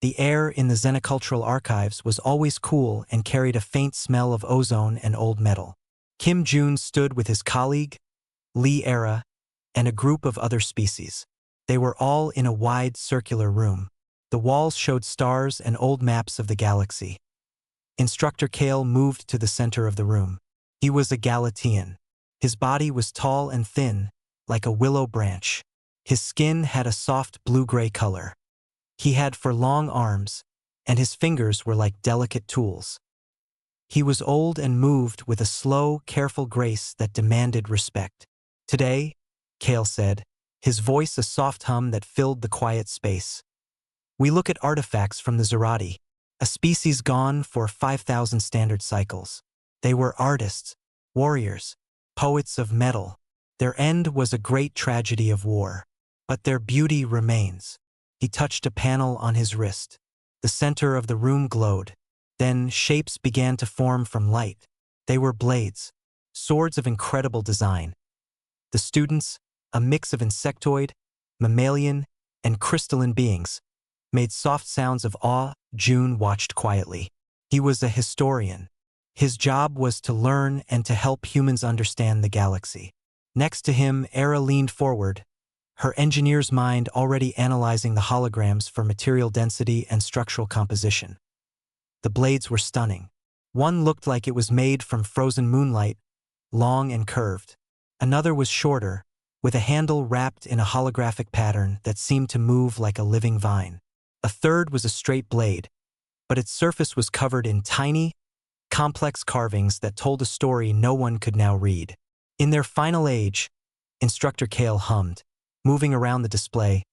The air in the Xenocultural archives was always cool and carried a faint smell of ozone and old metal. Kim Jun stood with his colleague, Lee Era, and a group of other species. They were all in a wide circular room. The walls showed stars and old maps of the galaxy. Instructor Kale moved to the center of the room. He was a Galatian. His body was tall and thin, like a willow branch. His skin had a soft blue-gray color. He had long arms, and his fingers were like delicate tools. He was old and moved with a slow, careful grace that demanded respect. "Today," Kale said, his voice a soft hum that filled the quiet space, "we look at artifacts from the Zerati, a species gone for 5,000 standard cycles. They were artists, warriors, poets of metal. Their end was a great tragedy of war. But their beauty remains." He touched a panel on his wrist. The center of the room glowed. Then shapes began to form from light. They were blades, swords of incredible design. The students, a mix of insectoid, mammalian, and crystalline beings, made soft sounds of awe. June watched quietly. He was a historian. His job was to learn and to help humans understand the galaxy. Next to him, Era leaned forward, her engineer's mind already analyzing the holograms for material density and structural composition. The blades were stunning. One looked like it was made from frozen moonlight, long and curved. Another was shorter, with a handle wrapped in a holographic pattern that seemed to move like a living vine. A third was a straight blade, but its surface was covered in tiny, complex carvings that told a story no one could now read. In their final age, Instructor Kale hummed, moving around the display.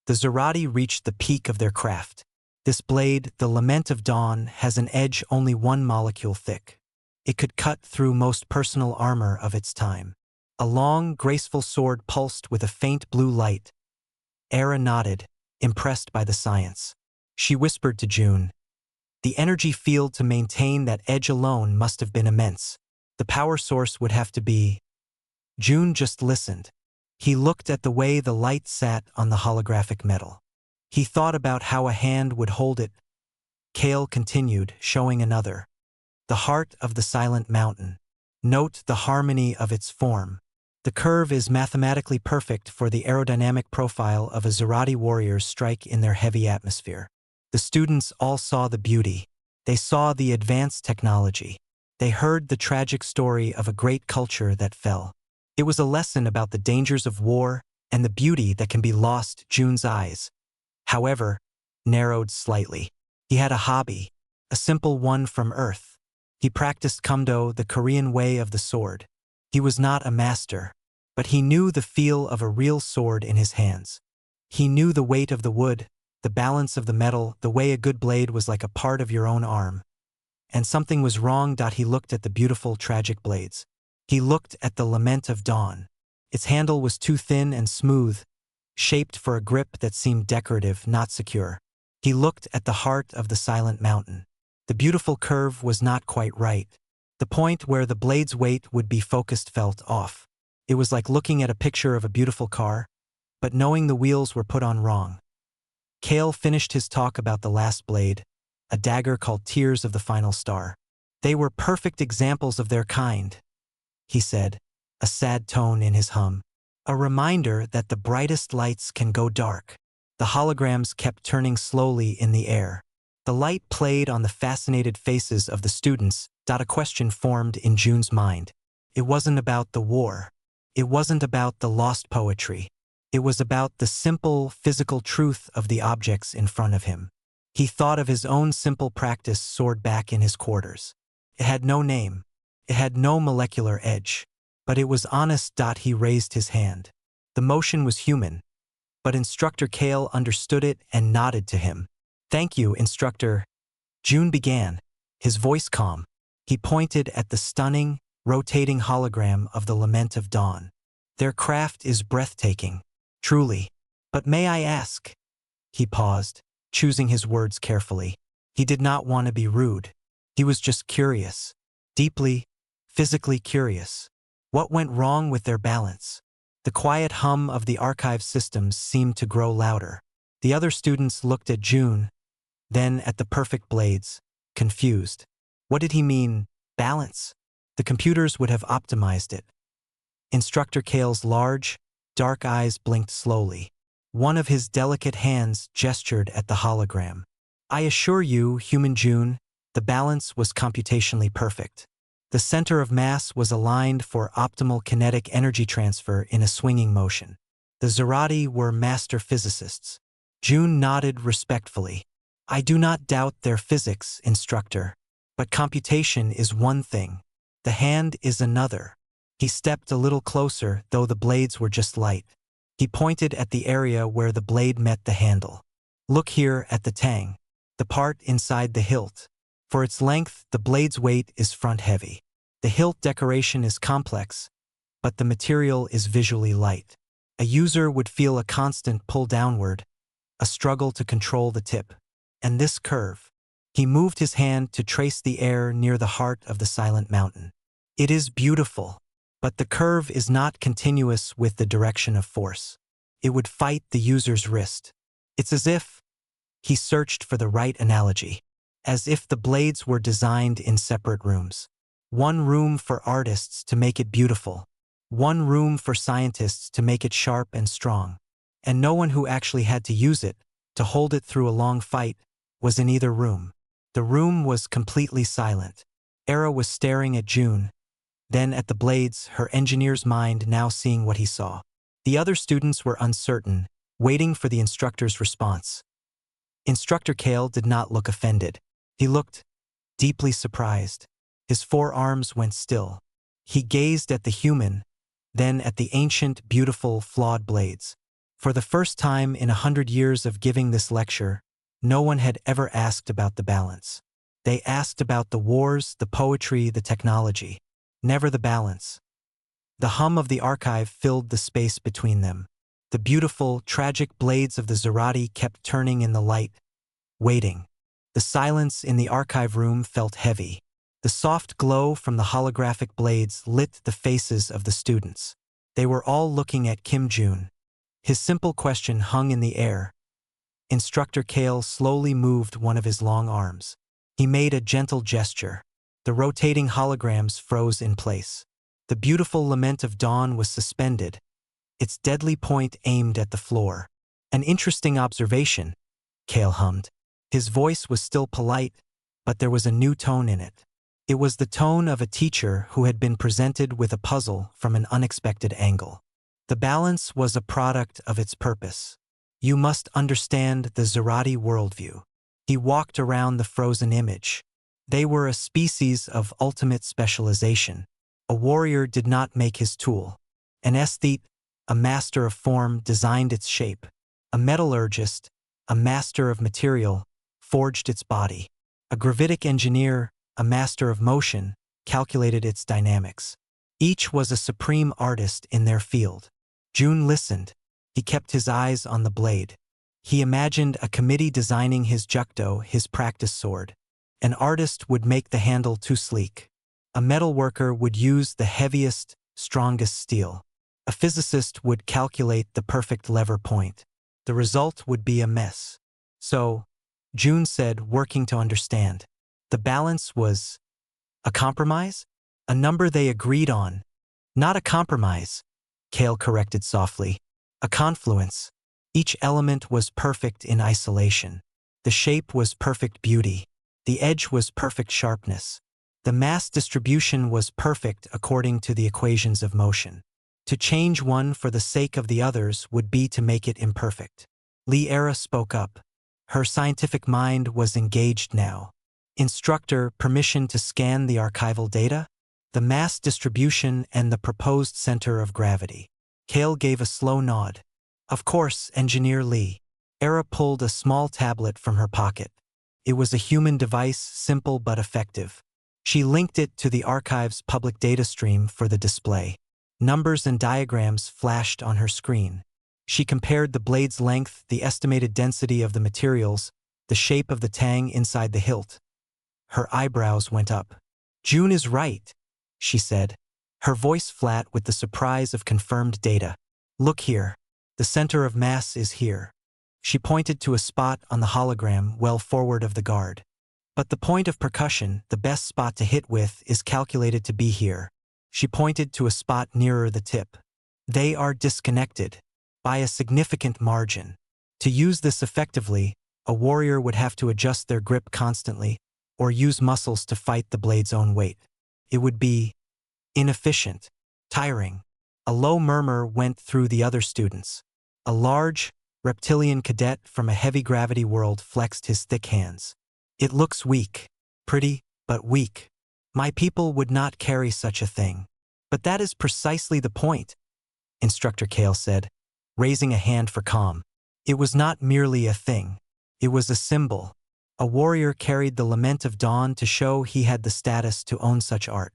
The Zerati reached the peak of their craft. This blade, the Lament of Dawn, has an edge only 1 molecule thick. It could cut through most personal armor of its time. A long, graceful sword pulsed with a faint blue light. Era nodded, impressed by the science. She whispered to June, "The energy field to maintain that edge alone must have been immense. The power source would have to be—" June just listened. He looked at the way the light sat on the holographic metal. He thought about how a hand would hold it. Kale continued, showing another. "The heart of the silent mountain. Note the harmony of its form. The curve is mathematically perfect for the aerodynamic profile of a Zerati warrior's strike in their heavy atmosphere." The students all saw the beauty. They saw the advanced technology. They heard the tragic story of a great culture that fell. It was a lesson about the dangers of war and the beauty that can be lost. June's eyes, however, narrowed slightly. He had a hobby, a simple one from Earth. He practiced Kumdo, the Korean way of the sword. He was not a master, but he knew the feel of a real sword in his hands. He knew the weight of the wood, the balance of the metal, the way a good blade was like a part of your own arm. And something was wrong. He looked at the beautiful, tragic blades. He looked at the Lament of Dawn. Its handle was too thin and smooth, shaped for a grip that seemed decorative, not secure. He looked at the heart of the silent mountain. The beautiful curve was not quite right. The point where the blade's weight would be focused felt off. It was like looking at a picture of a beautiful car, but knowing the wheels were put on wrong. Kale finished his talk about the last blade, a dagger called Tears of the Final Star. "They were perfect examples of their kind," he said, a sad tone in his hum. "A reminder that the brightest lights can go dark." The holograms kept turning slowly in the air. The light played on the fascinated faces of the students. A question formed in June's mind. It wasn't about the war. It wasn't about the lost poetry. It was about the simple, physical truth of the objects in front of him. He thought of his own simple practice stored back in his quarters. It had no name. It had no molecular edge. But it was honest. He raised his hand. The motion was human, but Instructor Kale understood it and nodded to him. "Thank you, Instructor." June began, his voice calm. He pointed at the stunning, rotating hologram of the Lament of Dawn. "Their craft is breathtaking, truly. But may I ask?" He paused, choosing his words carefully. He did not want to be rude. He was just curious. Deeply, physically curious. What went wrong with their balance? The quiet hum of the archive systems seemed to grow louder. The other students looked at June, then at the perfect blades, confused. What did he mean, balance? The computers would have optimized it. Instructor Kale's large, dark eyes blinked slowly. One of his delicate hands gestured at the hologram. I assure you, Human June, the balance was computationally perfect. The center of mass was aligned for optimal kinetic energy transfer in a swinging motion. The Zerati were master physicists. June nodded respectfully. I do not doubt their physics, Instructor. But computation is one thing. The hand is another. He stepped a little closer, though the blades were just light. He pointed at the area where the blade met the handle. Look here at the tang, the part inside the hilt. For its length, the blade's weight is front-heavy. The hilt decoration is complex, but the material is visually light. A user would feel a constant pull downward, a struggle to control the tip. And this curve. He moved his hand to trace the air near the heart of the silent mountain. It is beautiful, but the curve is not continuous with the direction of force. It would fight the user's wrist. It's as if he searched for the right analogy, as if the blades were designed in separate rooms. One room for artists to make it beautiful, one room for scientists to make it sharp and strong, and no one who actually had to use it, to hold it through a long fight, was in either room. The room was completely silent. Era was staring at June, then at the blades, her engineer's mind now seeing what he saw. The other students were uncertain, waiting for the instructor's response. Instructor Kale did not look offended. He looked deeply surprised. His forearms went still. He gazed at the human, then at the ancient, beautiful, flawed blades. For the first time in 100 years of giving this lecture, no one had ever asked about the balance. They asked about the wars, the poetry, the technology. Never the balance. The hum of the archive filled the space between them. The beautiful, tragic blades of the Zerati kept turning in the light, waiting. The silence in the archive room felt heavy. The soft glow from the holographic blades lit the faces of the students. They were all looking at Kim June. His simple question hung in the air. Instructor Kale slowly moved one of his long arms. He made a gentle gesture. The rotating holograms froze in place. The beautiful lament of dawn was suspended, its deadly point aimed at the floor. An interesting observation, Kale hummed. His voice was still polite, but there was a new tone in it. It was the tone of a teacher who had been presented with a puzzle from an unexpected angle. The balance was a product of its purpose. You must understand the Zerati worldview. He walked around the frozen image. They were a species of ultimate specialization. A warrior did not make his tool. An aesthete, a master of form, designed its shape. A metallurgist, a master of material, forged its body. A gravitic engineer, a master of motion, calculated its dynamics. Each was a supreme artist in their field. June listened. He kept his eyes on the blade. He imagined a committee designing his jukdo, his practice sword. An artist would make the handle too sleek. A metal worker would use the heaviest, strongest steel. A physicist would calculate the perfect lever point. The result would be a mess. So, June said, working to understand. The balance was a compromise? A number they agreed on. Not a compromise, Kale corrected softly. A confluence. Each element was perfect in isolation. The shape was perfect beauty. The edge was perfect sharpness. The mass distribution was perfect according to the equations of motion. To change one for the sake of the others would be to make it imperfect. Era spoke up. Her scientific mind was engaged now. Instructor, permission to scan the archival data? The mass distribution and the proposed center of gravity. Kale gave a slow nod. Of course, Engineer Lee. Era pulled a small tablet from her pocket. It was a human device, simple but effective. She linked it to the archive's public data stream for the display. Numbers and diagrams flashed on her screen. She compared the blade's length, the estimated density of the materials, the shape of the tang inside the hilt. Her eyebrows went up. June is right, she said, her voice flat with the surprise of confirmed data. Look here. The center of mass is here. She pointed to a spot on the hologram well forward of the guard. But the point of percussion, the best spot to hit with, is calculated to be here. She pointed to a spot nearer the tip. They are disconnected by a significant margin. To use this effectively, a warrior would have to adjust their grip constantly or use muscles to fight the blade's own weight. It would be inefficient, tiring. A low murmur went through the other students. A large, reptilian cadet from a heavy-gravity world flexed his thick hands. It looks weak. Pretty, but weak. My people would not carry such a thing. But that is precisely the point, Instructor Kale said, raising a hand for calm. It was not merely a thing. It was a symbol. A warrior carried the lament of dawn to show he had the status to own such art.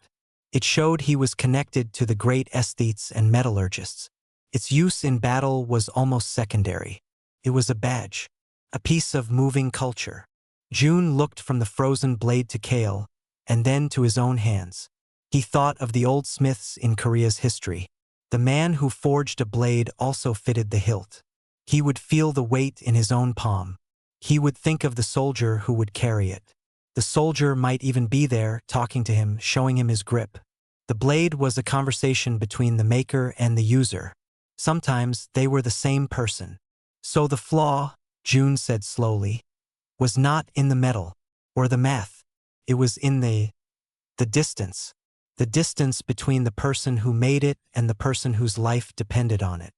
It showed he was connected to the great aesthetes and metallurgists. Its use in battle was almost secondary. It was a badge, a piece of moving culture. June looked from the frozen blade to Kale, and then to his own hands. He thought of the old smiths in Korea's history. The man who forged a blade also fitted the hilt. He would feel the weight in his own palm. He would think of the soldier who would carry it. The soldier might even be there, talking to him, showing him his grip. The blade was a conversation between the maker and the user. Sometimes they were the same person. So the flaw, June said slowly, was not in the metal or the math. It was in the distance. The distance between the person who made it and the person whose life depended on it.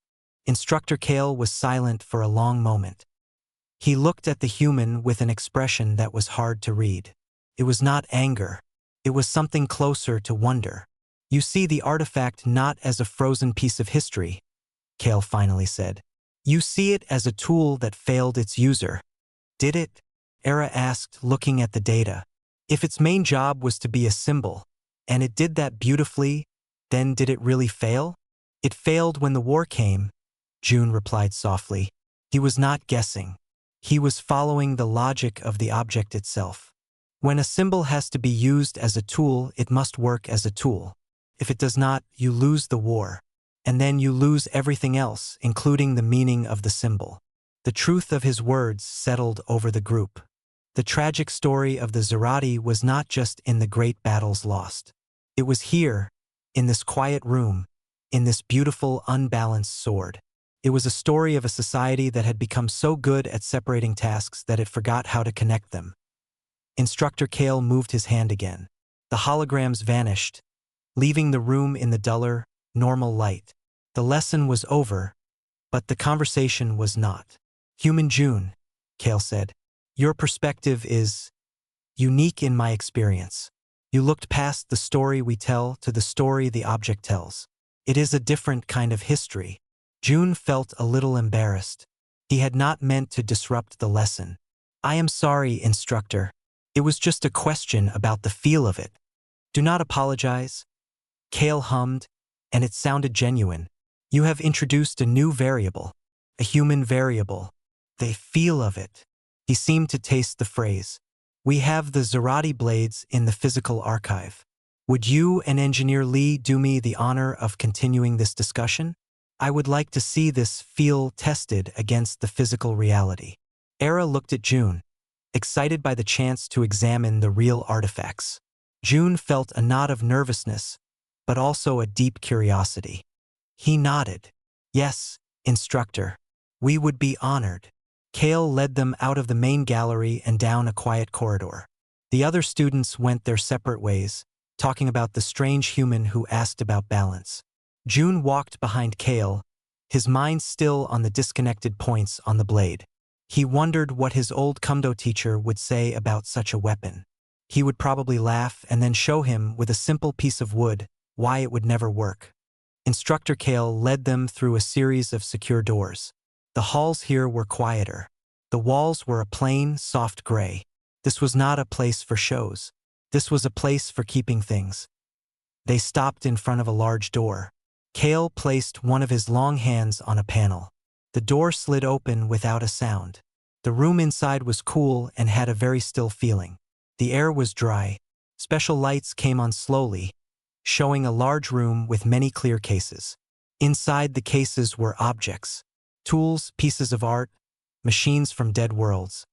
Instructor Kale was silent for a long moment. He looked at the human with an expression that was hard to read. It was not anger. It was something closer to wonder. You see the artifact not as a frozen piece of history, Kale finally said. You see it as a tool that failed its user. Did it? Era asked, looking at the data. If its main job was to be a symbol, and it did that beautifully, then did it really fail? It failed when the war came, June replied softly. He was not guessing. He was following the logic of the object itself. When a symbol has to be used as a tool, it must work as a tool. If it does not, you lose the war. And then you lose everything else, including the meaning of the symbol. The truth of his words settled over the group. The tragic story of the Zerati was not just in the great battles lost. It was here, in this quiet room, in this beautiful, unbalanced sword. It was a story of a society that had become so good at separating tasks that it forgot how to connect them. Instructor Kale moved his hand again. The holograms vanished, leaving the room in the duller, normal light. The lesson was over, but the conversation was not. Human June, Kale said, your perspective is unique in my experience. You looked past the story we tell to the story the object tells. It is a different kind of history. June felt a little embarrassed. He had not meant to disrupt the lesson. I am sorry, Instructor. It was just a question about the feel of it. Do not apologize. Kale hummed, and it sounded genuine. You have introduced a new variable, a human variable. The feel of it. He seemed to taste the phrase. We have the Zerati blades in the physical archive. Would you and Engineer Lee do me the honor of continuing this discussion? I would like to see this feel tested against the physical reality. Era looked at June, excited by the chance to examine the real artifacts. June felt a knot of nervousness, but also a deep curiosity. He nodded. Yes, Instructor. We would be honored. Kale led them out of the main gallery and down a quiet corridor. The other students went their separate ways, talking about the strange human who asked about balance. June walked behind Kale, his mind still on the disconnected points on the blade. He wondered what his old Kumdo teacher would say about such a weapon. He would probably laugh and then show him with a simple piece of wood why it would never work. Instructor Kale led them through a series of secure doors. The halls here were quieter. The walls were a plain, soft gray. This was not a place for shows. This was a place for keeping things. They stopped in front of a large door. Kale placed one of his long hands on a panel. The door slid open without a sound. The room inside was cool and had a very still feeling. The air was dry. Special lights came on slowly, showing a large room with many clear cases. Inside the cases were objects, tools, pieces of art, machines from dead worlds.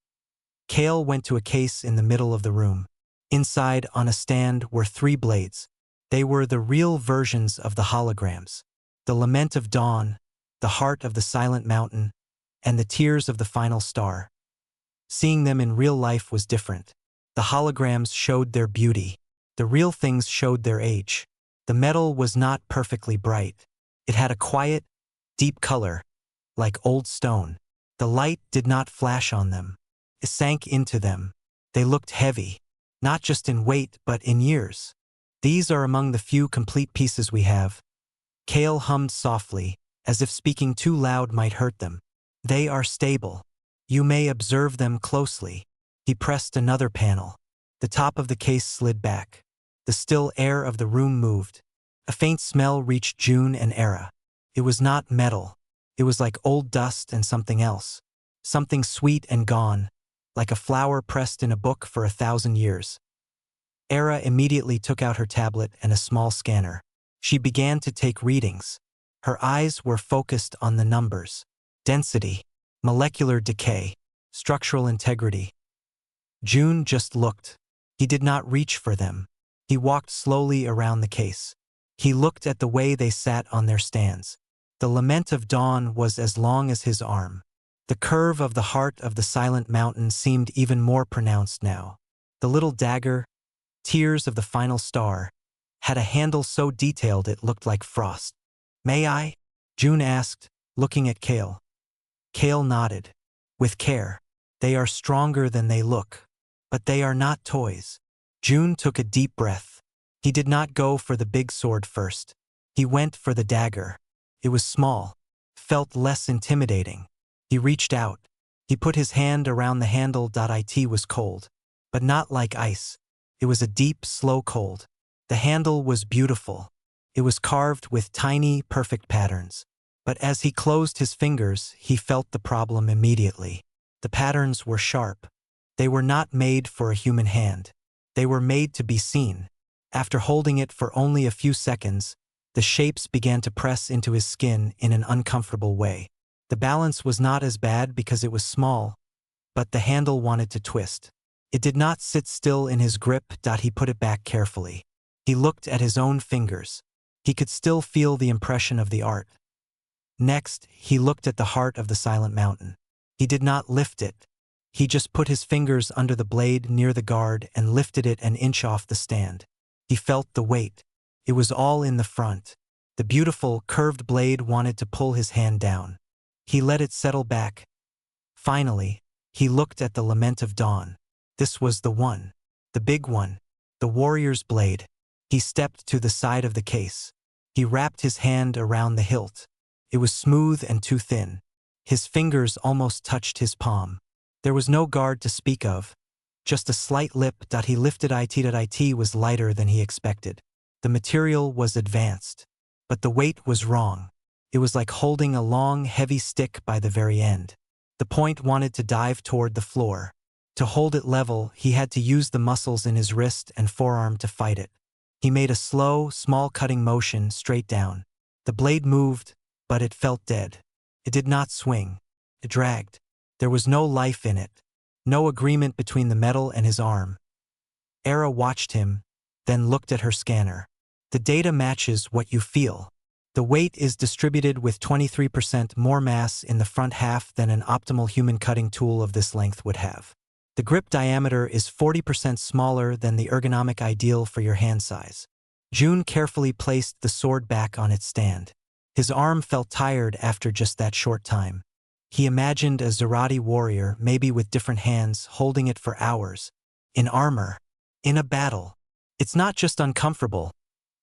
Kale went to a case in the middle of the room. Inside, on a stand, were 3 blades. They were the real versions of the holograms. The Lament of Dawn, the Heart of the Silent Mountain, and the Tears of the Final Star. Seeing them in real life was different. The holograms showed their beauty. The real things showed their age. The metal was not perfectly bright. It had a quiet, deep color, like old stone. The light did not flash on them. It sank into them. They looked heavy, not just in weight but in years. These are among the few complete pieces we have. Kale hummed softly, as if speaking too loud might hurt them. They are stable. You may observe them closely. He pressed another panel. The top of the case slid back. The still air of the room moved. A faint smell reached June and Era. It was not metal. It was like old dust and something else. Something sweet and gone, like a flower pressed in a book for 1,000 years. Era immediately took out her tablet and a small scanner. She began to take readings. Her eyes were focused on the numbers. Density, molecular decay, structural integrity. June just looked. He did not reach for them. He walked slowly around the case. He looked at the way they sat on their stands. The Lament of Dawn was as long as his arm. The curve of the Heart of the Silent Mountain seemed even more pronounced now. The little dagger, Tears of the Final Star, had a handle so detailed it looked like frost. "May I?" June asked, looking at Kale. Kale nodded. "With care. They are stronger than they look. But they are not toys." June took a deep breath. He did not go for the big sword first. He went for the dagger. It was small, felt less intimidating. He reached out. He put his hand around the handle. It was cold, but not like ice. It was a deep, slow cold. The handle was beautiful. It was carved with tiny, perfect patterns. But as he closed his fingers, he felt the problem immediately. The patterns were sharp. They were not made for a human hand. They were made to be seen. After holding it for only a few seconds, the shapes began to press into his skin in an uncomfortable way. The balance was not as bad because it was small, but the handle wanted to twist. It did not sit still in his grip. He put it back carefully. He looked at his own fingers. He could still feel the impression of the art. Next, he looked at the Heart of the Silent Mountain. He did not lift it. He just put his fingers under the blade near the guard and lifted it an inch off the stand. He felt the weight. It was all in the front. The beautiful, curved blade wanted to pull his hand down. He let it settle back. Finally, he looked at the Lament of Dawn. This was the one. The big one. The warrior's blade. He stepped to the side of the case. He wrapped his hand around the hilt. It was smooth and too thin. His fingers almost touched his palm. There was no guard to speak of. Just a slight lip. He lifted it. It was lighter than he expected. The material was advanced. But the weight was wrong. It was like holding a long, heavy stick by the very end. The point wanted to dive toward the floor. To hold it level, he had to use the muscles in his wrist and forearm to fight it. He made a slow, small cutting motion straight down. The blade moved, but it felt dead. It did not swing. It dragged. There was no life in it. No agreement between the metal and his arm. Era watched him, then looked at her scanner. The data matches what you feel. The weight is distributed with 23% more mass in the front half than an optimal human cutting tool of this length would have. The grip diameter is 40% smaller than the ergonomic ideal for your hand size. June carefully placed the sword back on its stand. His arm felt tired after just that short time. He imagined a Zerati warrior, maybe with different hands, holding it for hours. In armor. In a battle. "It's not just uncomfortable,"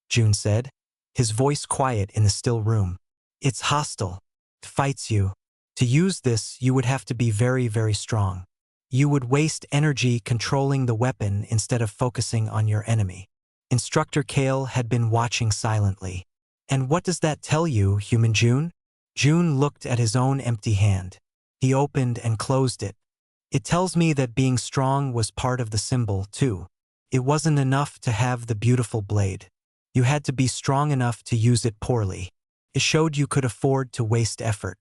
June said, his voice quiet in the still room. "It's hostile. It fights you. To use this, you would have to be very, very strong. You would waste energy controlling the weapon instead of focusing on your enemy." Instructor Kale had been watching silently. "And what does that tell you, human June?" June looked at his own empty hand. He opened and closed it. "It tells me that being strong was part of the symbol, too. It wasn't enough to have the beautiful blade. You had to be strong enough to use it poorly. It showed you could afford to waste effort.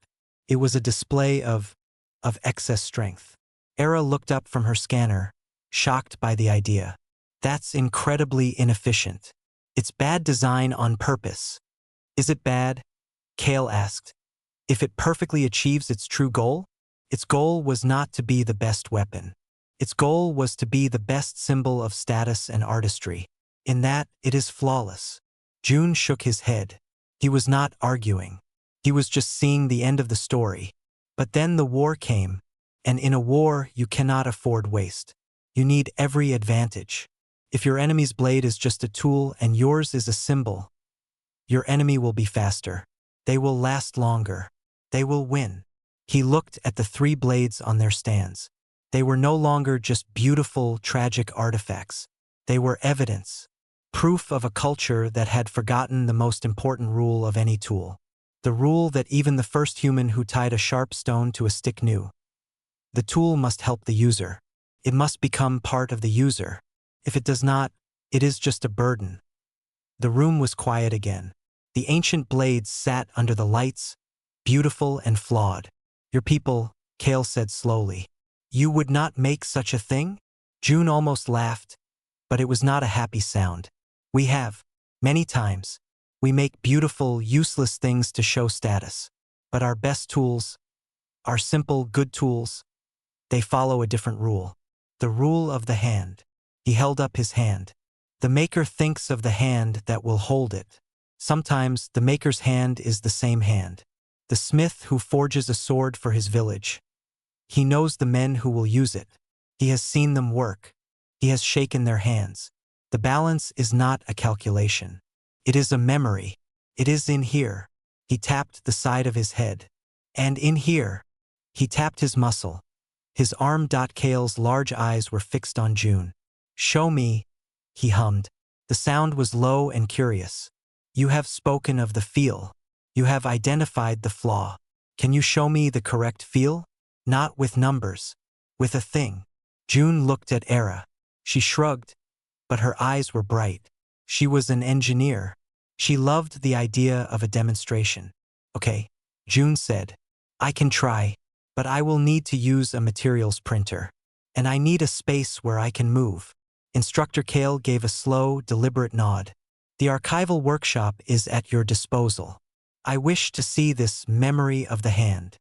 It was a display of of excess strength. Era looked up from her scanner, shocked by the idea. That's incredibly inefficient. It's bad design on purpose. Is it bad? Kale asked. If it perfectly achieves its true goal? Its goal was not to be the best weapon. Its goal was to be the best symbol of status and artistry. In that, it is flawless. June shook his head. He was not arguing. He was just seeing the end of the story. But then the war came, and in a war you cannot afford waste. You need every advantage. If your enemy's blade is just a tool and yours is a symbol, your enemy will be faster. They will last longer. They will win. He looked at the 3 blades on their stands. They were no longer just beautiful, tragic artifacts. They were evidence. Proof of a culture that had forgotten the most important rule of any tool. The rule that even the first human who tied a sharp stone to a stick knew. The tool must help the user. It must become part of the user. If it does not, it is just a burden. The room was quiet again. The ancient blades sat under the lights, beautiful and flawed. Your people, Kale said slowly. You would not make such a thing? June almost laughed, but it was not a happy sound. We have, many times. We make beautiful, useless things to show status. But our best tools, our simple, good tools, they follow a different rule. The rule of the hand. He held up his hand. The maker thinks of the hand that will hold it. Sometimes the maker's hand is the same hand. The smith who forges a sword for his village. He knows the men who will use it. He has seen them work. He has shaken their hands. The balance is not a calculation. It is a memory. It is in here. He tapped the side of his head. And in here. He tapped his muscle. His arm. Kale's large eyes were fixed on June. Show me, he hummed. The sound was low and curious. You have spoken of the feel. You have identified the flaw. Can you show me the correct feel? Not with numbers. With a thing. June looked at Era. She shrugged, but her eyes were bright. She was an engineer. She loved the idea of a demonstration. Okay, June said. I can try, but I will need to use a materials printer. And I need a space where I can move. Instructor Kale gave a slow, deliberate nod. The archival workshop is at your disposal. I wish to see this memory of the hand.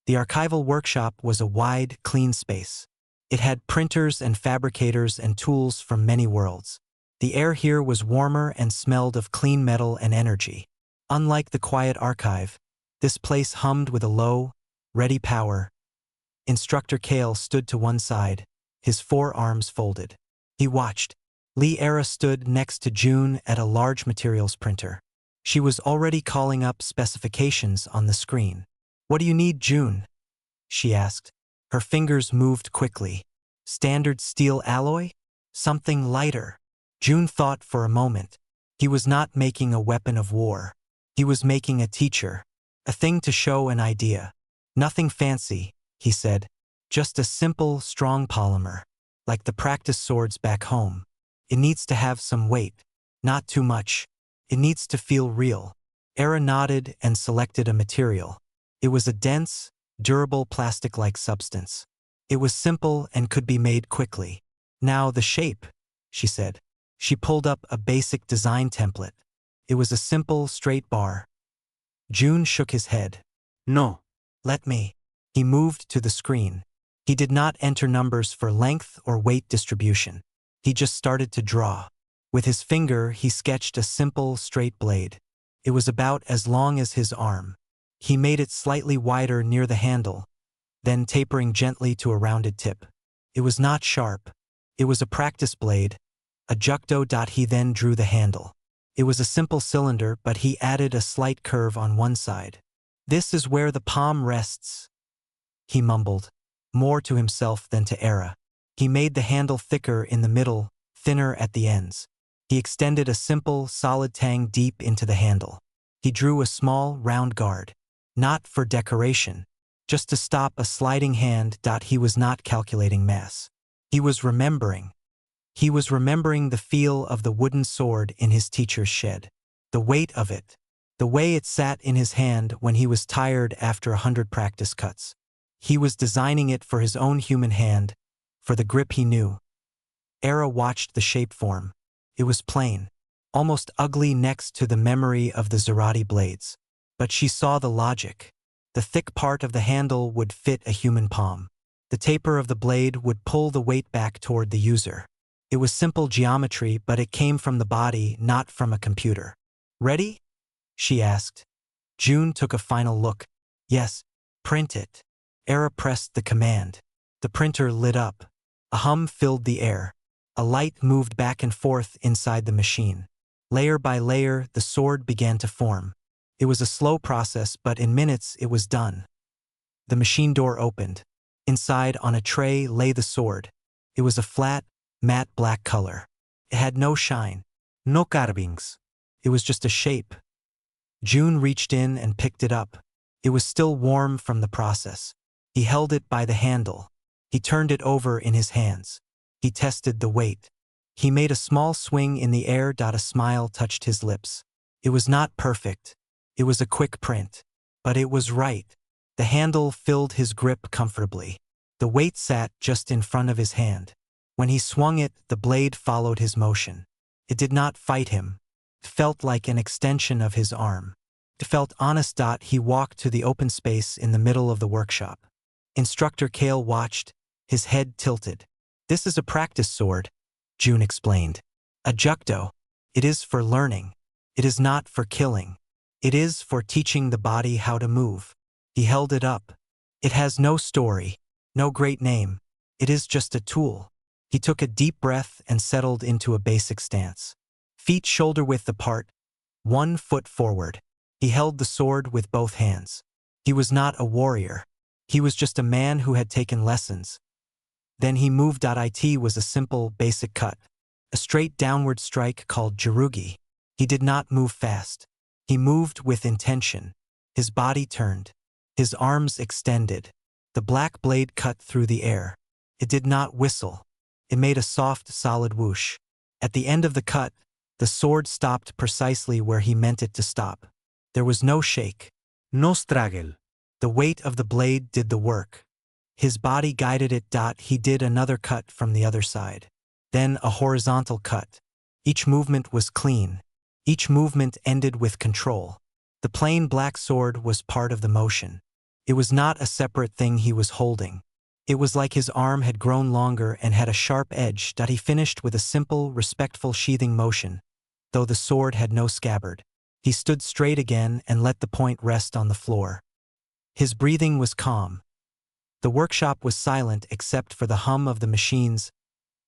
The archival workshop was a wide, clean space. It had printers and fabricators and tools from many worlds. The air here was warmer and smelled of clean metal and energy. Unlike the quiet archive, this place hummed with a low, ready power. Instructor Kale stood to one side, his forearms folded. He watched. Era stood next to June at a large materials printer. She was already calling up specifications on the screen. What do you need, June? She asked. Her fingers moved quickly. Standard steel alloy? Something lighter. June thought for a moment. He was not making a weapon of war. He was making a teacher. A thing to show an idea. Nothing fancy, he said. Just a simple, strong polymer. Like the practice swords back home. It needs to have some weight. Not too much. It needs to feel real. Era nodded and selected a material. It was a dense, durable plastic-like substance. It was simple and could be made quickly. Now the shape, she said. She pulled up a basic design template. It was a simple, straight bar. June shook his head. No. Let me. He moved to the screen. He did not enter numbers for length or weight distribution. He just started to draw. With his finger, he sketched a simple, straight blade. It was about as long as his arm. He made it slightly wider near the handle, then tapering gently to a rounded tip. It was not sharp. It was a practice blade, a jucto. He then drew the handle. It was a simple cylinder, but he added a slight curve on one side. This is where the palm rests, he mumbled, more to himself than to Era. He made the handle thicker in the middle, thinner at the ends. He extended a simple, solid tang deep into the handle. He drew a small, round guard. Not for decoration, just to stop a sliding hand. He was not calculating mass. He was remembering. He was remembering the feel of the wooden sword in his teacher's shed. The weight of it. The way it sat in his hand when he was tired after 100 practice cuts. He was designing it for his own human hand, for the grip he knew. Era watched the shape form. It was plain, almost ugly next to the memory of the Zerati blades. But she saw the logic. The thick part of the handle would fit a human palm. The taper of the blade would pull the weight back toward the user. It was simple geometry, but it came from the body, not from a computer. "Ready?" she asked. June took a final look. "Yes, print it." Era pressed the command. The printer lit up. A hum filled the air. A light moved back and forth inside the machine. Layer by layer, the sword began to form. It was a slow process, but in minutes it was done. The machine door opened. Inside, on a tray, lay the sword. It was a flat, matte black color. It had no shine, no carvings. It was just a shape. June reached in and picked it up. It was still warm from the process. He held it by the handle. He turned it over in his hands. He tested the weight. He made a small swing in the air. A smile touched his lips. It was not perfect. It was a quick print. But it was right. The handle filled his grip comfortably. The weight sat just in front of his hand. When he swung it, the blade followed his motion. It did not fight him. It felt like an extension of his arm. It felt honest. He walked to the open space in the middle of the workshop. Instructor Kale watched, his head tilted. "This is a practice sword," June explained. "A jukdo. It is for learning. It is not for killing. It is for teaching the body how to move." He held it up. "It has no story, no great name. It is just a tool." He took a deep breath and settled into a basic stance. Feet shoulder-width apart, 1 foot forward. He held the sword with both hands. He was not a warrior. He was just a man who had taken lessons. Then he moved. It was a simple, basic cut. A straight downward strike called jirugi. He did not move fast. He moved with intention. His body turned. His arms extended. The black blade cut through the air. It did not whistle. It made a soft, solid whoosh. At the end of the cut, the sword stopped precisely where he meant it to stop. There was no shake. No struggle. The weight of the blade did the work. His body guided it. He did another cut from the other side. Then a horizontal cut. Each movement was clean. Each movement ended with control. The plain black sword was part of the motion. It was not a separate thing he was holding. It was like his arm had grown longer and had a sharp edge. He finished with a simple, respectful sheathing motion, though the sword had no scabbard. He stood straight again and let the point rest on the floor. His breathing was calm. The workshop was silent except for the hum of the machines.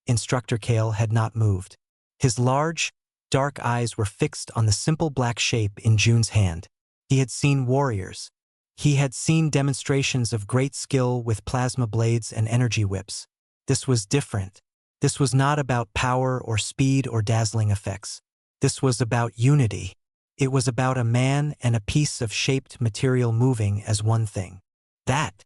Instructor Kale had not moved. His large, dark eyes were fixed on the simple black shape in June's hand. He had seen warriors. He had seen demonstrations of great skill with plasma blades and energy whips. This was different. This was not about power or speed or dazzling effects. This was about unity. It was about a man and a piece of shaped material moving as one thing. "That,"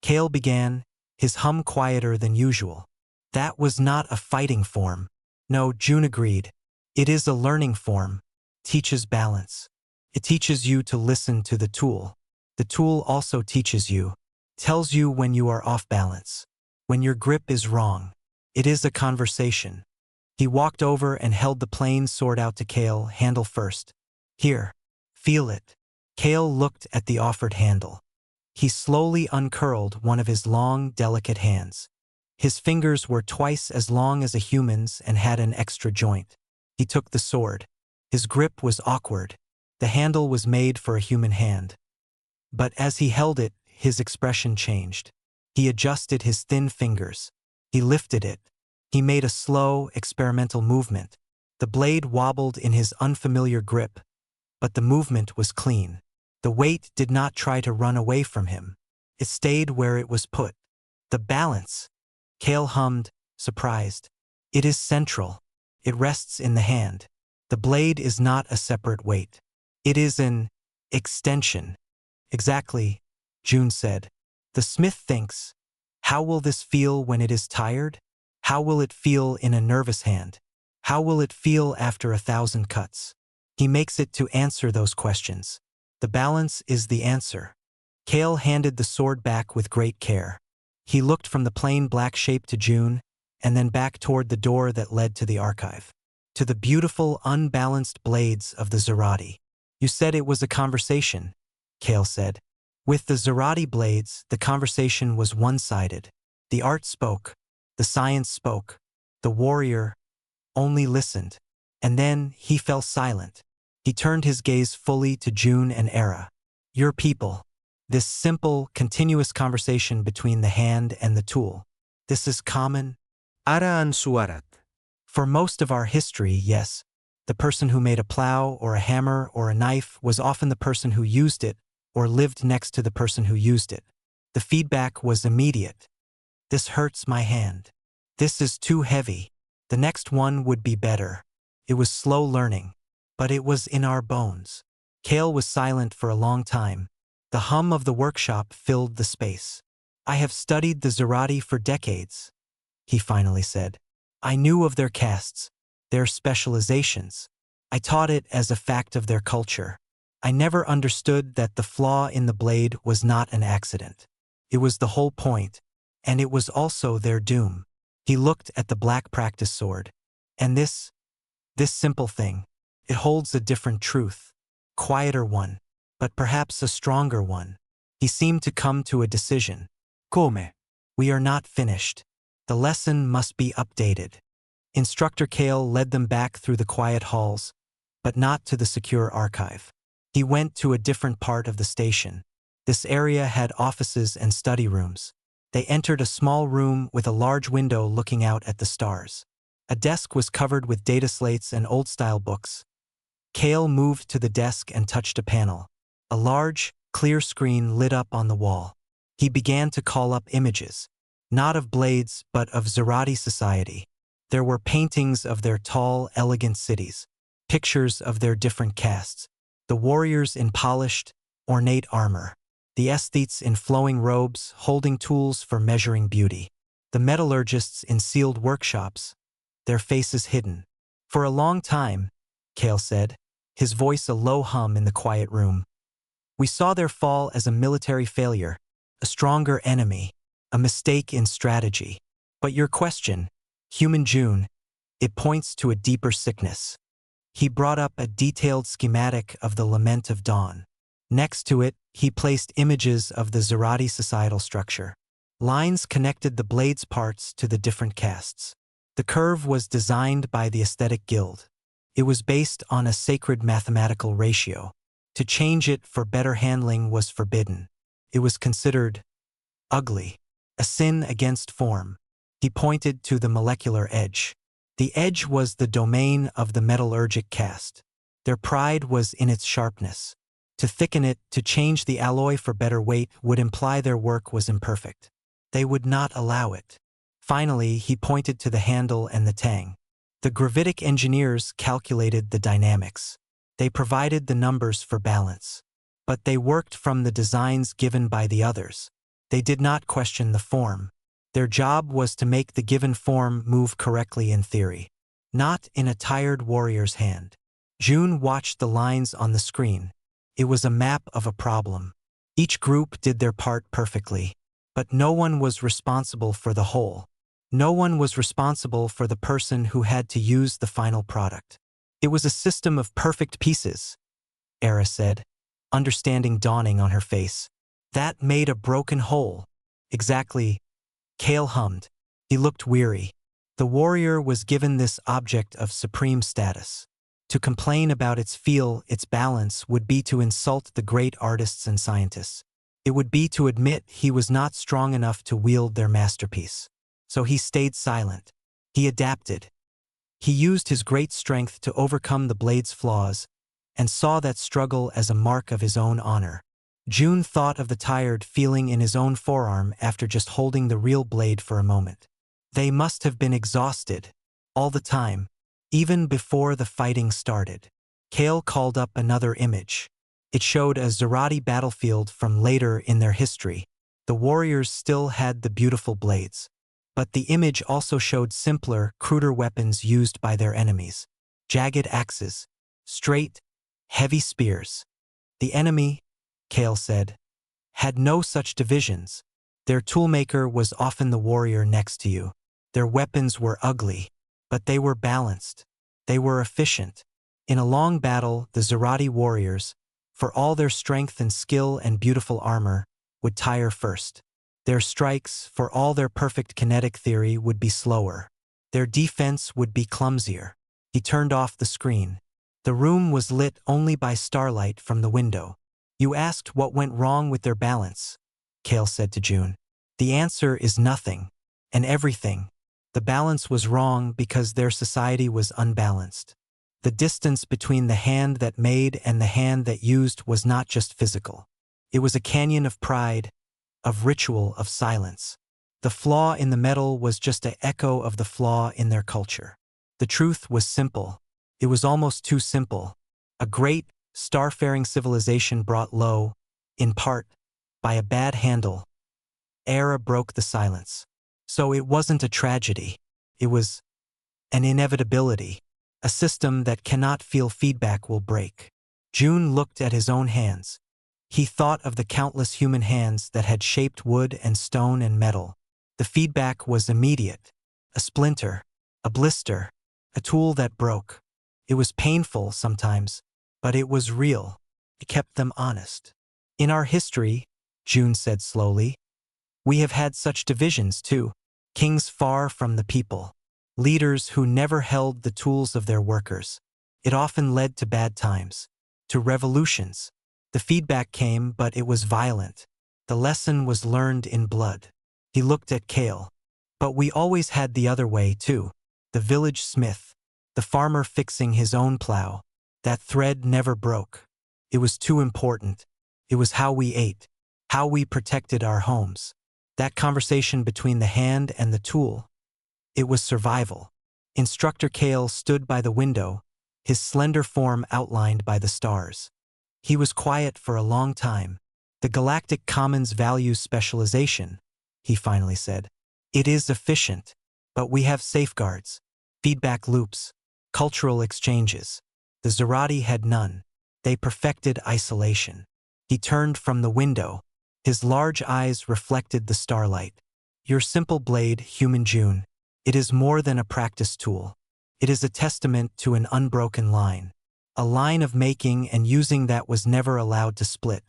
Kale began, his hum quieter than usual. "That was not a fighting form." "No," June agreed. "It is a learning form. Teaches balance. It teaches you to listen to the tool. The tool also teaches you, tells you when you are off balance, when your grip is wrong. It is a conversation." He walked over and held the plain sword out to Kale, handle first. "Here, feel it." Kale looked at the offered handle. He slowly uncurled one of his long, delicate hands. His fingers were twice as long as a human's and had an extra joint. He took the sword. His grip was awkward. The handle was made for a human hand. But as he held it, his expression changed. He adjusted his thin fingers. He lifted it. He made a slow, experimental movement. The blade wobbled in his unfamiliar grip, but the movement was clean. The weight did not try to run away from him. It stayed where it was put. "The balance," Kale hummed, surprised. "It is central. It rests in the hand. The blade is not a separate weight. It is an extension." "Exactly," June said. "The smith thinks, how will this feel when it is tired? How will it feel in a nervous hand? How will it feel after 1,000 cuts?" He makes it to answer those questions. The balance is the answer. Kale handed the sword back with great care. He looked from the plain black shape to June, and then back toward the door that led to the archive. To the beautiful, unbalanced blades of the Zerati. You said it was a conversation, Kale said. With the Zerati blades, the conversation was one-sided. The art spoke, the science spoke, the warrior only listened. And then he fell silent. He turned his gaze fully to June and Era. Your people. This simple, continuous conversation between the hand and the tool. This is common? Ara ang suwarat. For most of our history, yes. The person who made a plow or a hammer or a knife was often the person who used it or lived next to the person who used it. The feedback was immediate. This hurts my hand. This is too heavy. The next one would be better. It was slow learning, but it was in our bones. Kale was silent for a long time. The hum of the workshop filled the space. I have studied the Zerati for decades, he finally said. I knew of their castes, their specializations. I taught it as a fact of their culture. I never understood that the flaw in the blade was not an accident. It was the whole point, and it was also their doom. He looked at the black practice sword. And this simple thing, it holds a different truth. Quieter one, but perhaps a stronger one. He seemed to come to a decision. Come. We are not finished. The lesson must be updated. Instructor Kale led them back through the quiet halls, but not to the secure archive. He went to a different part of the station. This area had offices and study rooms. They entered a small room with a large window looking out at the stars. A desk was covered with data slates and old-style books. Kale moved to the desk and touched a panel. A large, clear screen lit up on the wall. He began to call up images, not of blades but of Zerati society. There were paintings of their tall, elegant cities, pictures of their different castes, the warriors in polished, ornate armor, the aesthetes in flowing robes holding tools for measuring beauty, the metallurgists in sealed workshops, their faces hidden. For a long time, Kale said, his voice a low hum in the quiet room. We saw their fall as a military failure, a stronger enemy, a mistake in strategy. But your question, Human June, it points to a deeper sickness. He brought up a detailed schematic of the Lament of Dawn. Next to it, he placed images of the Zerati societal structure. Lines connected the blade's parts to the different castes. The curve was designed by the Aesthetic Guild. It was based on a sacred mathematical ratio. To change it for better handling was forbidden. It was considered ugly, a sin against form. He pointed to the molecular edge. The edge was the domain of the metallurgic caste. Their pride was in its sharpness. To thicken it, to change the alloy for better weight, would imply their work was imperfect. They would not allow it. Finally, he pointed to the handle and the tang. The gravitic engineers calculated the dynamics. They provided the numbers for balance. But they worked from the designs given by the others. They did not question the form. Their job was to make the given form move correctly in theory, not in a tired warrior's hand. June watched the lines on the screen. It was a map of a problem. Each group did their part perfectly, but no one was responsible for the whole. No one was responsible for the person who had to use the final product. It was a system of perfect pieces, Era said, understanding dawning on her face. That made a broken whole. Exactly, Kale hummed. He looked weary. The warrior was given this object of supreme status. To complain about its feel, its balance, would be to insult the great artists and scientists. It would be to admit he was not strong enough to wield their masterpiece. So he stayed silent. He adapted. He used his great strength to overcome the blade's flaws, and saw that struggle as a mark of his own honor. June thought of the tired feeling in his own forearm after just holding the real blade for a moment. They must have been exhausted, all the time, even before the fighting started. Kale called up another image. It showed a Zerati battlefield from later in their history. The warriors still had the beautiful blades. But the image also showed simpler, cruder weapons used by their enemies. Jagged axes, straight, heavy spears. The enemy, Kale said, had no such divisions. Their toolmaker was often the warrior next to you. Their weapons were ugly, but they were balanced. They were efficient. In a long battle, the Zerati warriors, for all their strength and skill and beautiful armor, would tire first. Their strikes, for all their perfect kinetic theory, would be slower. Their defense would be clumsier. He turned off the screen. The room was lit only by starlight from the window. You asked what went wrong with their balance, Kale said to June. The answer is nothing, and everything. The balance was wrong because their society was unbalanced. The distance between the hand that made and the hand that used was not just physical. It was a canyon of pride, of ritual, of silence. The flaw in the metal was just an echo of the flaw in their culture. The truth was simple. It was almost too simple. A great, starfaring civilization brought low, in part, by a bad handle. Era broke the silence. So it wasn't a tragedy. It was an inevitability. A system that cannot feel feedback will break. June looked at his own hands. He thought of the countless human hands that had shaped wood and stone and metal. The feedback was immediate. A splinter, a blister, a tool that broke. It was painful sometimes, but it was real. It kept them honest. In our history, June said slowly, we have had such divisions too. Kings far from the people. Leaders who never held the tools of their workers. It often led to bad times, to revolutions. The feedback came, but it was violent. The lesson was learned in blood. He looked at Kale. But we always had the other way too. The village smith. The farmer fixing his own plow. That thread never broke. It was too important. It was how we ate. How we protected our homes. That conversation between the hand and the tool. It was survival. Instructor Kale stood by the window, his slender form outlined by the stars. He was quiet for a long time. The Galactic Commons values specialization, he finally said. It is efficient, but we have safeguards, feedback loops, cultural exchanges. The Zerati had none. They perfected isolation. He turned from the window. His large eyes reflected the starlight. Your simple blade, human June. It is more than a practice tool. It is a testament to an unbroken line. A line of making and using that was never allowed to split.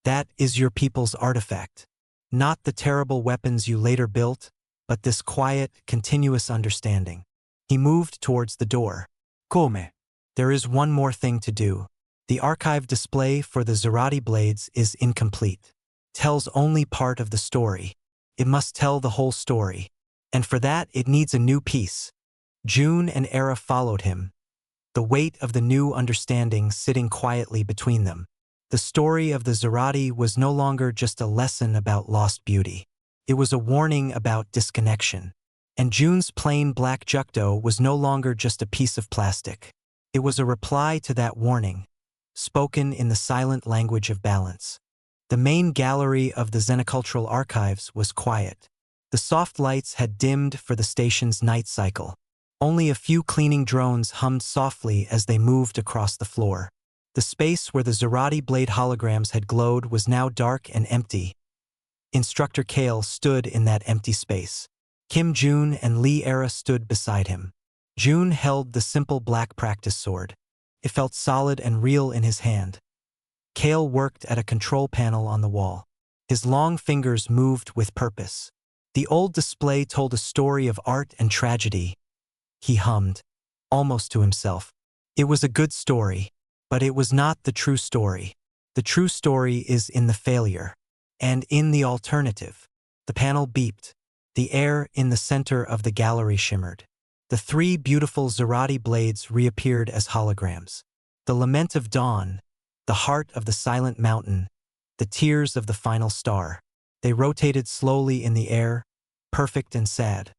That is your people's artifact. Not the terrible weapons you later built, but this quiet, continuous understanding. He moved towards the door. Come. There is one more thing to do. The archive display for the Zerati blades is incomplete. Tells only part of the story. It must tell the whole story. And for that, it needs a new piece. June and Era followed him, the weight of the new understanding sitting quietly between them. The story of the Zerati was no longer just a lesson about lost beauty. It was a warning about disconnection. And June's plain black jucto was no longer just a piece of plastic. It was a reply to that warning, spoken in the silent language of balance. The main gallery of the Xenocultural Archives was quiet. The soft lights had dimmed for the station's night cycle. Only a few cleaning drones hummed softly as they moved across the floor. The space where the Zerati blade holograms had glowed was now dark and empty. Instructor Kale stood in that empty space. Kim June and Lee Era stood beside him. June held the simple black practice sword. It felt solid and real in his hand. Kale worked at a control panel on the wall. His long fingers moved with purpose. The old display told a story of art and tragedy. He hummed, almost to himself. It was a good story, but it was not the true story. The true story is in the failure, and in the alternative. The panel beeped. The air in the center of the gallery shimmered. The three beautiful Zerati blades reappeared as holograms. The lament of dawn, the heart of the silent mountain, the tears of the final star. They rotated slowly in the air, perfect and sad.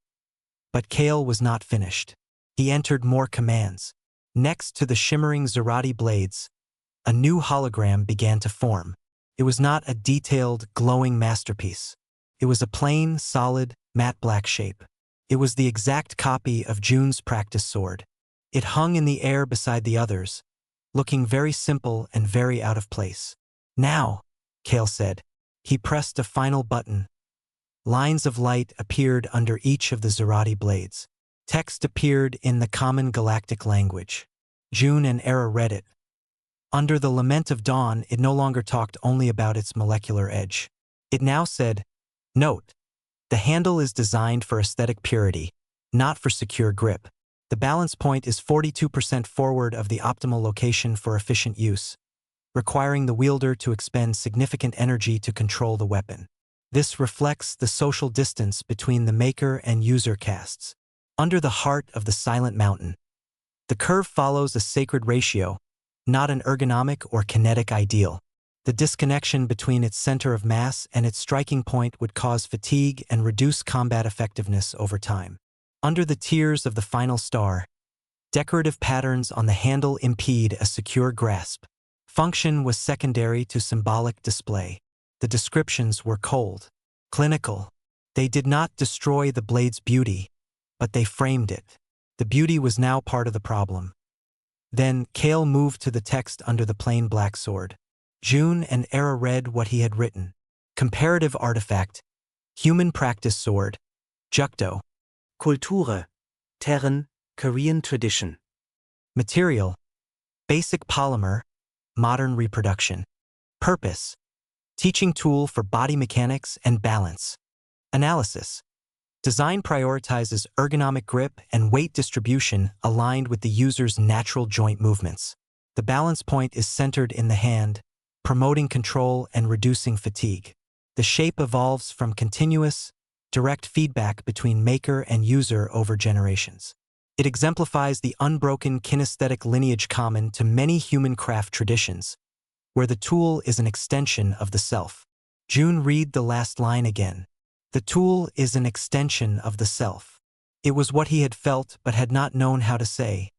But Kale was not finished. He entered more commands. Next to the shimmering Zerati blades, a new hologram began to form. It was not a detailed, glowing masterpiece. It was a plain, solid, matte black shape. It was the exact copy of June's practice sword. It hung in the air beside the others, looking very simple and very out of place. Now, Kale said, He pressed a final button. Lines of light appeared under each of the Zerati blades. Text appeared in the common galactic language. June and Era read it. Under the Lament of Dawn, it no longer talked only about its molecular edge. It now said, "Note, the handle is designed for aesthetic purity, not for secure grip. The balance point is 42% forward of the optimal location for efficient use, requiring the wielder to expend significant energy to control the weapon. This reflects the social distance between the maker and user castes. Under the heart of the Silent Mountain, the curve follows a sacred ratio, not an ergonomic or kinetic ideal. The disconnection between its center of mass and its striking point would cause fatigue and reduce combat effectiveness over time. Under the tiers of the final star, decorative patterns on the handle impede a secure grasp. Function was secondary to symbolic display. The descriptions were cold, clinical. They did not destroy the blade's beauty, but they framed it. The beauty was now part of the problem. Then Kale moved to the text under the plain black sword. June and Era read what he had written. Comparative artifact, human practice sword, Jukto. Kulture, Terran, Korean tradition. Material, basic polymer, modern reproduction. Purpose, teaching tool for body mechanics and balance. Analysis, design prioritizes ergonomic grip and weight distribution aligned with the user's natural joint movements. The balance point is centered in the hand, promoting control and reducing fatigue. The shape evolves from continuous, direct feedback between maker and user over generations. It exemplifies the unbroken kinesthetic lineage common to many human craft traditions, where the tool is an extension of the self. June read the last line again. The tool is an extension of the self. It was what he had felt but had not known how to say.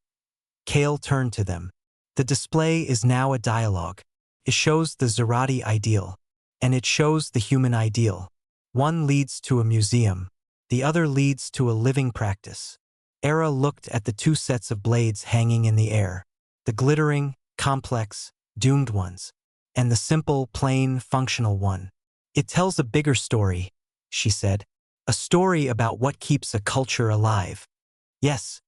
Kale turned to them. The display is now a dialogue. It shows the Zerati ideal, and it shows the human ideal. One leads to a museum, the other leads to a living practice. Era looked at the two sets of blades hanging in the air, the glittering, complex, doomed ones, and the simple, plain, functional one. It tells a bigger story, she said. A story about what keeps a culture alive. Yes,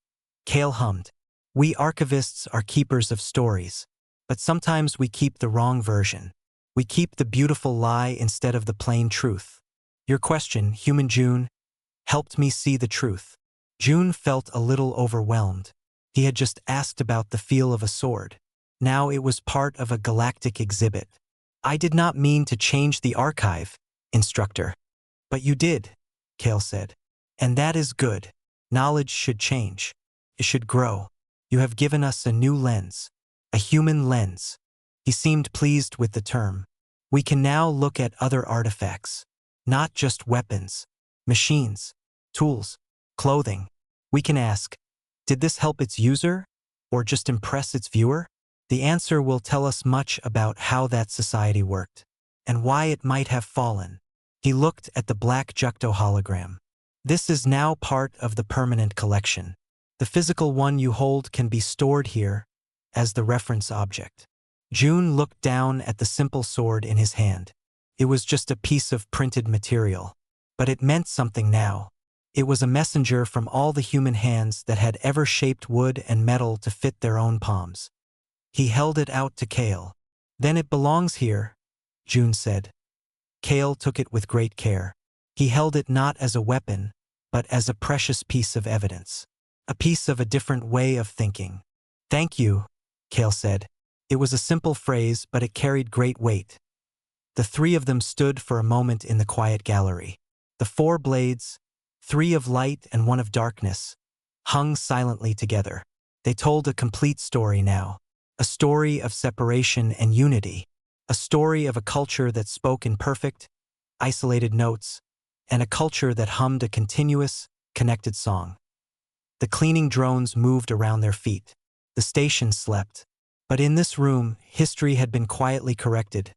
Kale hummed. We archivists are keepers of stories, but sometimes we keep the wrong version. We keep the beautiful lie instead of the plain truth. Your question, Human June, helped me see the truth. June felt a little overwhelmed. He had just asked about the feel of a sword. Now it was part of a galactic exhibit. I did not mean to change the archive, Instructor. But you did, Kale said. And that is good. Knowledge should change. It should grow. You have given us a new lens. A human lens. He seemed pleased with the term. We can now look at other artifacts. Not just weapons, machines, tools, clothing. We can ask, did this help its user, or just impress its viewer? The answer will tell us much about how that society worked, and why it might have fallen. He looked at the black Jukto hologram. This is now part of the permanent collection. The physical one you hold can be stored here as the reference object. June looked down at the simple sword in his hand. It was just a piece of printed material. But it meant something now. It was a messenger from all the human hands that had ever shaped wood and metal to fit their own palms. He held it out to Kale. Then it belongs here, June said. Kale took it with great care. He held it not as a weapon, but as a precious piece of evidence. A piece of a different way of thinking. Thank you, Kale said. It was a simple phrase, but it carried great weight. The three of them stood for a moment in the quiet gallery. The four blades, three of light and one of darkness, hung silently together. They told a complete story now. A story of separation and unity. A story of a culture that spoke in perfect, isolated notes, and a culture that hummed a continuous, connected song. The cleaning drones moved around their feet. The station slept. But in this room, history had been quietly corrected.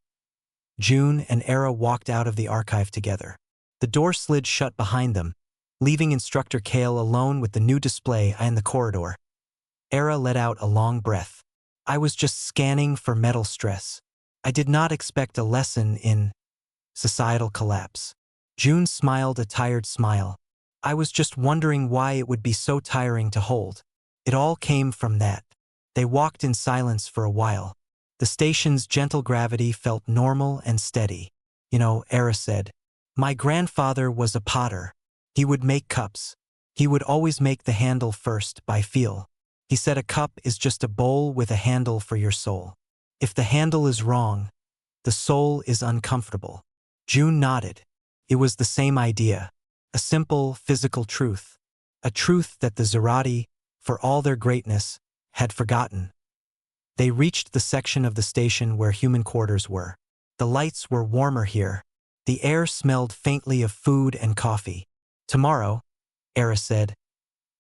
June and Era walked out of the archive together. The door slid shut behind them, leaving Instructor Kale alone with the new display in the corridor. Era let out a long breath. I was just scanning for metal stress. I did not expect a lesson in societal collapse. June smiled a tired smile. I was just wondering why it would be so tiring to hold. It all came from that. They walked in silence for a while. The station's gentle gravity felt normal and steady. You know, Era said, my grandfather was a potter. He would make cups. He would always make the handle first by feel. He said a cup is just a bowl with a handle for your soul. If the handle is wrong, the soul is uncomfortable. June nodded. It was the same idea. A simple, physical truth. A truth that the Zerati, for all their greatness, had forgotten. They reached the section of the station where human quarters were. The lights were warmer here. The air smelled faintly of food and coffee. Tomorrow, Era said,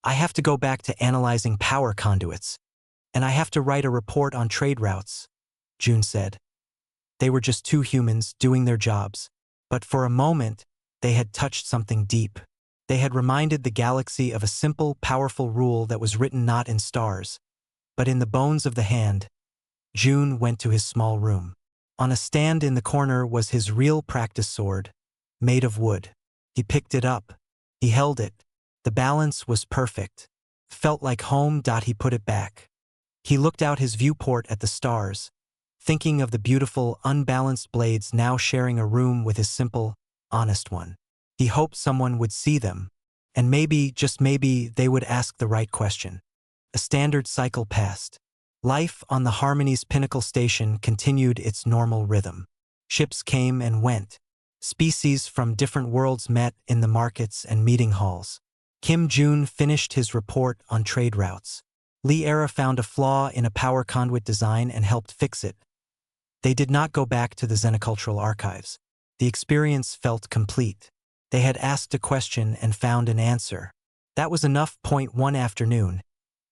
I have to go back to analyzing power conduits. And I have to write a report on trade routes, June said. They were just two humans doing their jobs. But for a moment, they had touched something deep. They had reminded the galaxy of a simple, powerful rule that was written not in stars, but in the bones of the hand. June went to his small room. On a stand in the corner was his real practice sword, made of wood. He picked it up. He held it. The balance was perfect. Felt like home. He put it back. He looked out his viewport at the stars, thinking of the beautiful, unbalanced blades now sharing a room with his simple, honest one. He hoped someone would see them, and maybe, just maybe, they would ask the right question. A standard cycle passed. Life on the Harmony's pinnacle station continued its normal rhythm. Ships came and went. Species from different worlds met in the markets and meeting halls. Kim June finished his report on trade routes. Lee Era found a flaw in a power conduit design and helped fix it. They did not go back to the Xenocultural archives. The experience felt complete. They had asked a question and found an answer. That was enough. One afternoon,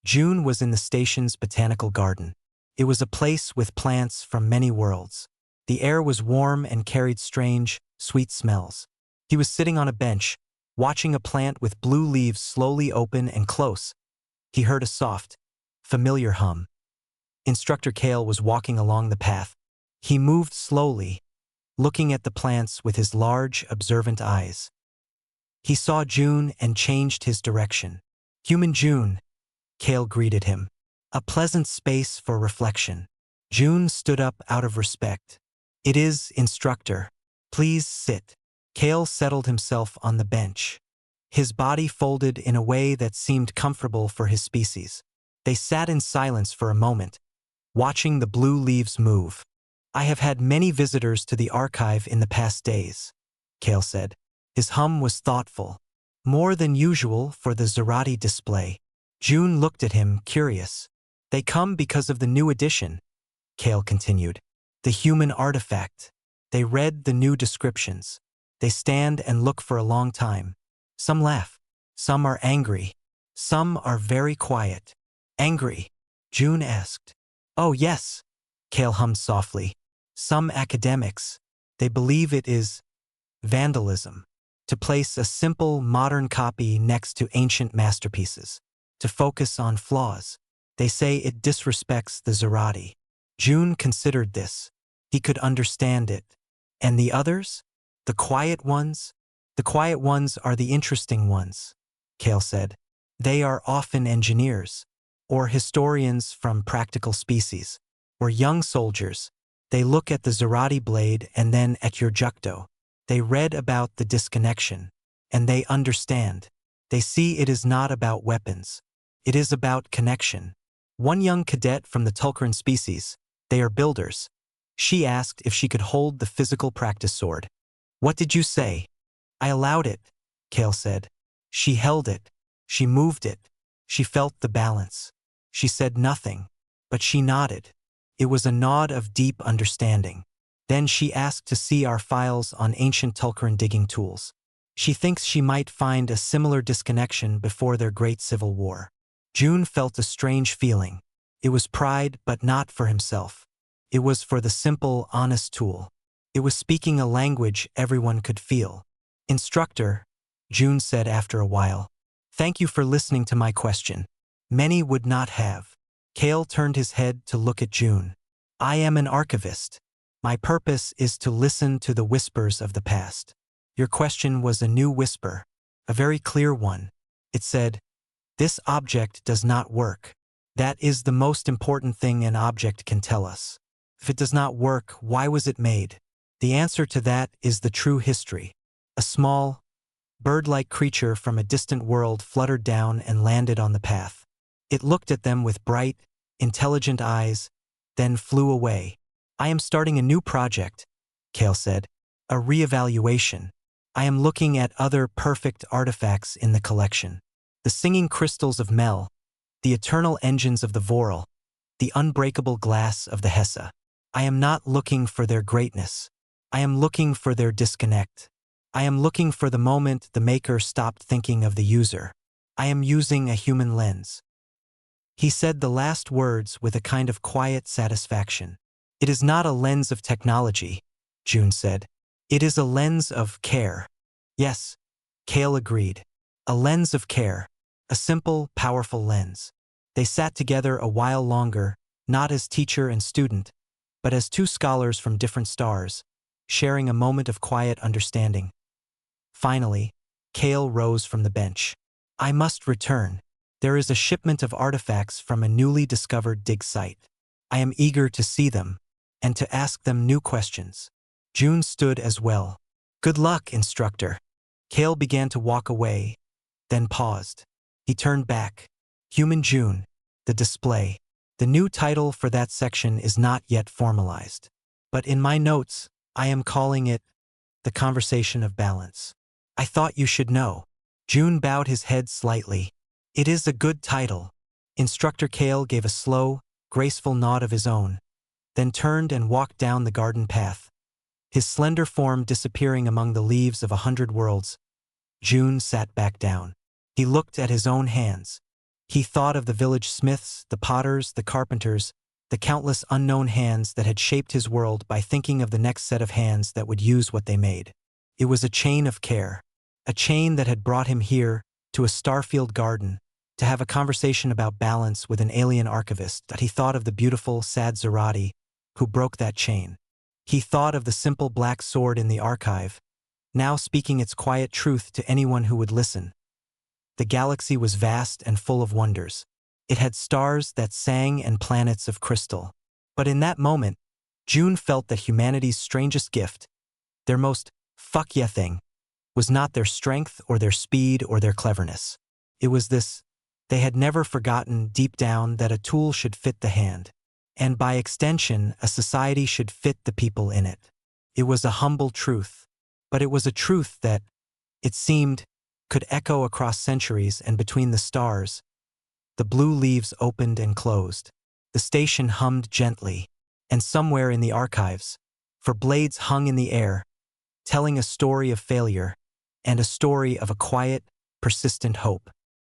June was in the station's botanical garden. It was a place with plants from many worlds. The air was warm and carried strange, sweet smells. He was sitting on a bench, watching a plant with blue leaves slowly open and close. He heard a soft, familiar hum. Instructor Kale was walking along the path. He moved slowly, looking at the plants with his large, observant eyes. He saw June and changed his direction. Human June, Kale greeted him. A pleasant space for reflection. June stood up out of respect. It is, Instructor. Please sit. Kale settled himself on the bench. His body folded in a way that seemed comfortable for his species. They sat in silence for a moment, watching the blue leaves move. I have had many visitors to the archive in the past days, Kale said. His hum was thoughtful, more than usual for the Zerati display. June looked at him, curious. They come because of the new edition, Kale continued. The human artifact. They read the new descriptions. They stand and look for a long time. Some laugh. Some are angry. Some are very quiet. Angry? June asked. Oh yes, Kale hummed softly. Some academics. They believe it is vandalism. To place a simple, modern copy next to ancient masterpieces. To focus on flaws. They say it disrespects the Zerati. June considered this. He could understand it. And the others? The quiet ones? The quiet ones are the interesting ones, Kale said. They are often engineers, or historians from practical species, or young soldiers. They look at the Zerati blade and then at your Jucto. They read about the disconnection, and they understand. They see it is not about weapons. It is about connection. One young cadet from the Tulkaran species, they are builders. She asked if she could hold the physical practice sword. What did you say? I allowed it, Kale said. She held it. She moved it. She felt the balance. She said nothing, but she nodded. It was a nod of deep understanding. Then she asked to see our files on ancient Tulkaran digging tools. She thinks she might find a similar disconnection before their great civil war. June felt a strange feeling. It was pride, but not for himself. It was for the simple, honest tool. It was speaking a language everyone could feel. Instructor, June said after a while. Thank you for listening to my question. Many would not have. Kale turned his head to look at June. I am an archivist. My purpose is to listen to the whispers of the past. Your question was a new whisper, a very clear one. It said, "This object does not work." That is the most important thing an object can tell us. If it does not work, why was it made? The answer to that is the true history. A small, bird-like creature from a distant world fluttered down and landed on the path. It looked at them with bright, intelligent eyes, then flew away. "I am starting a new project," Kale said. "A reevaluation. I am looking at other perfect artifacts in the collection. The singing crystals of Mel, the eternal engines of the Voral, the unbreakable glass of the Hesse. I am not looking for their greatness. I am looking for their disconnect. I am looking for the moment the maker stopped thinking of the user. I am using a human lens." He said the last words with a kind of quiet satisfaction. "It is not a lens of technology," June said. "It is a lens of care." "Yes," Kale agreed. "A lens of care. A simple, powerful lens." They sat together a while longer, not as teacher and student, but as two scholars from different stars, sharing a moment of quiet understanding. Finally, Kale rose from the bench. "I must return. There is a shipment of artifacts from a newly discovered dig site. I am eager to see them, and to ask them new questions." June stood as well. "Good luck, Instructor." Kale began to walk away, then paused. He turned back. "Human June, the display. The new title for that section is not yet formalized. But in my notes, I am calling it The Conversation of Balance. I thought you should know." June bowed his head slightly. "It is a good title." Instructor Kale gave a slow, graceful nod of his own, then turned and walked down the garden path, his slender form disappearing among the leaves of 100 worlds. June sat back down. He looked at his own hands. He thought of the village smiths, the potters, the carpenters, the countless unknown hands that had shaped his world by thinking of the next set of hands that would use what they made. It was a chain of care, a chain that had brought him here, to a Starfield garden, to have a conversation about balance with an alien archivist. That he thought of the beautiful, sad Zarati, who broke that chain. He thought of the simple black sword in the archive, now speaking its quiet truth to anyone who would listen. The galaxy was vast and full of wonders. It had stars that sang and planets of crystal. But in that moment, June felt that humanity's strangest gift, their most fuck yeah thing, was not their strength or their speed or their cleverness. It was this: they had never forgotten deep down that a tool should fit the hand, and by extension, a society should fit the people in it. It was a humble truth, but it was a truth that, it seemed, could echo across centuries. And between the stars, the blue leaves opened and closed. The station hummed gently, and somewhere in the archives, for blades hung in the air, telling a story of failure and a story of a quiet, persistent hope.